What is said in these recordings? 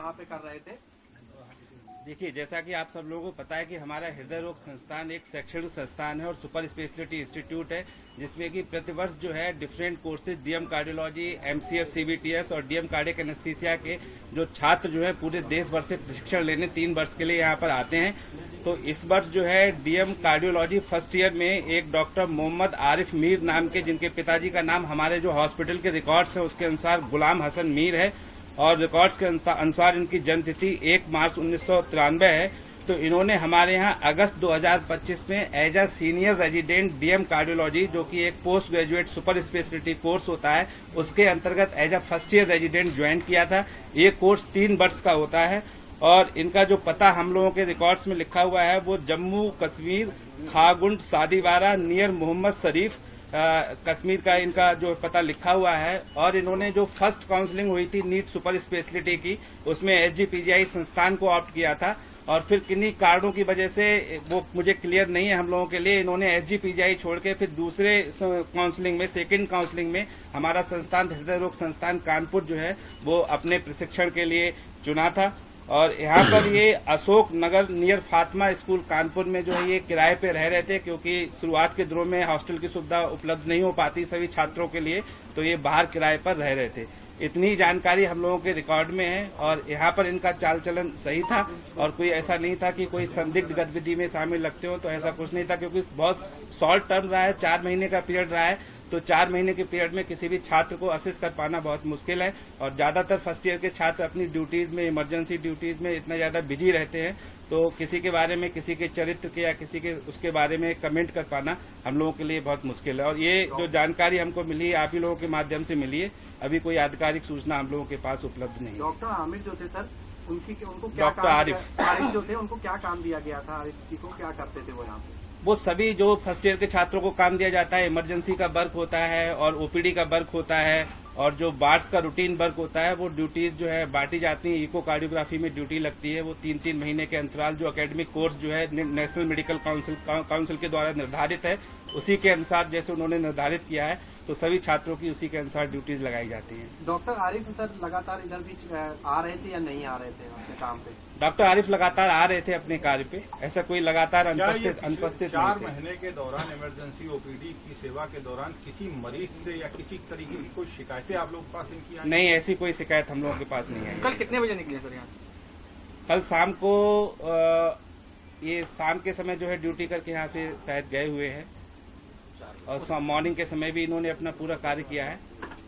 यहाँ पे कर रहे थे? देखिए, जैसा कि आप सब लोगों को पता है कि हमारा हृदय रोग संस्थान एक शैक्षणिक संस्थान है और सुपर स्पेशलिटी इंस्टीट्यूट है, जिसमें कि प्रतिवर्ष जो है different courses DM cardiology, MCS, CBTS और डीएम कार्डियक एनेस्थीसिया के जो छात्र जो है पूरे देश भर से प्रशिक्षण लेने 3 वर्ष के लिए यहाँ पर आते हैं। तो इस वर्ष जो है डीएम कार्डियोलॉजी फर्स्ट ईयर में एक डॉक्टर मोहम्मद आरिफ मीर नाम के, जिनके पिताजी का नाम हमारे जो हॉस्पिटल के रिकॉर्ड्स है उसके अनुसार गुलाम हसन मीर है और रिकॉर्ड्स के अनुसार इनकी जन्म तिथि 1 मार्च 1993 है। तो इन्होंने हमारे यहाँ अगस्त 2025 में as a senior resident DM cardiology, जो कि एक post graduate super speciality course होता है, उसके अंतर्गत as a first year resident join किया था। ये कोर्स 3 वर्ष का होता है और इनका जो पता हम लोगों के रिकॉर्ड्स में लिखा हुआ है वो जम्मू कश्मीर, खागुंड, सादीवारा नियर मोहम्मद शरीफ कश्मीर का इनका जो पता लिखा हुआ है। और इन्होंने जो फर्स्ट काउंसलिंग हुई थी नीट सुपर स्पेशलिटी की, उसमें एसजीपीजीआई संस्थान को ऑप्ट किया था और फिर किन्हीं कारणों की वजह से वो मुझे क्लियर नहीं है हम लोगों के लिए, इन्होंने एसजीपीजीआई छोड़ के फिर दूसरे काउंसलिंग में, सेकंड काउंसलिंग में हमारा संस्थान हृदय रोग संस्थान कानपुर जो है वो अपने प्रशिक्षण के लिए चुना था। और यहाँ पर ये अशोक नगर नियर फातिमा स्कूल कानपुर में जो है ये किराए पे रह रहे थे, क्योंकि शुरुआत के दिनों में हॉस्टल की सुविधा उपलब्ध नहीं हो पाती सभी छात्रों के लिए, तो ये बाहर किराए पर रह रहे थे। इतनी जानकारी हम लोगों के रिकॉर्ड में है और यहाँ पर इनका चाल चलन सही था और कोई ऐसा नहीं था कि कोई संदिग्ध गतिविधि में शामिल लगते हो, तो ऐसा कुछ नहीं था, क्योंकि बहुत शॉर्ट टर्म रहा है, 4 महीने का पीरियड रहा है। तो 4 महीने के पीरियड में किसी भी छात्र को असिस्ट कर पाना बहुत मुश्किल है और ज्यादातर फर्स्ट ईयर के छात्र अपनी ड्यूटीज में, इमरजेंसी ड्यूटीज में इतना ज्यादा बिजी रहते हैं, तो किसी के बारे में, किसी के चरित्र के या किसी के उसके बारे में कमेंट कर पाना हम लोगों के लिए बहुत मुश्किल है। और ये जो जानकारी हमको मिली है आप ही लोगों के माध्यम से मिली है, अभी कोई आधिकारिक सूचना हम लोगों के पास उपलब्ध नहीं है। डॉक्टर आमिर जो थे सर, उनको क्या डॉक्टर आरिफ जो थे उनको क्या काम दिया गया था? आरिफ जी को क्या करते थे वो यहाँ पे? वो सभी जो फर्स्ट ईयर के छात्रों को काम दिया जाता है, इमरजेंसी का वर्क होता है और ओपीडी का वर्क होता है और जो वार्ड्स का रूटीन वर्क होता है, वो ड्यूटीज जो है बांटी जाती है। इको कार्डियोग्राफी में ड्यूटी लगती है, वो 3-3 महीने के अंतराल जो एकेडमिक कोर्स जो है नेशनल मेडिकल काउंसिल के द्वारा निर्धारित है, उसी के अनुसार जैसे उन्होंने निर्धारित किया है, तो सभी छात्रों की उसी के अनुसार ड्यूटीज लगाई जाती हैं। डॉक्टर आरिफ सर लगातार इधर भी आ रहे थे या नहीं आ रहे थे अपने काम पे? डॉक्टर आरिफ लगातार आ रहे थे अपने कार्य पे, ऐसा कोई लगातार अनुपस्थित 4 महीने के दौरान इमरजेंसी ओपीडी की सेवा के दौरान किसी मरीज से या किसी तरीके की कोई शिकायतें आप लोग के पास इनकी आई? नहीं, ऐसी कोई शिकायत हम लोगों के पास नहीं आई। कल कितने बजे निकले सर यहाँ? कल शाम को ये शाम के समय जो है ड्यूटी करके यहाँ से शायद गए हुए हैं और मॉर्निंग के समय भी इन्होंने अपना पूरा कार्य किया है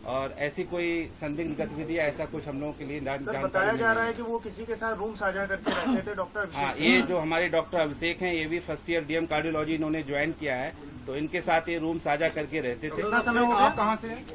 और ऐसी कोई संदिग्ध गतिविधि ऐसा कुछ हम लोगों के लिए जानकारी बताया जा रहा है कि वो किसी के साथ रूम साझा करके रहते थे डॉक्टर। हाँ, ये जो हमारे डॉक्टर अभिषेक हैं, ये भी फर्स्ट ईयर डीएम कार्डियोलॉजी इन्होंने ज्वाइन किया है, तो इनके साथ ये रूम साझा करके रहते थे। आप कहाँ से हैं?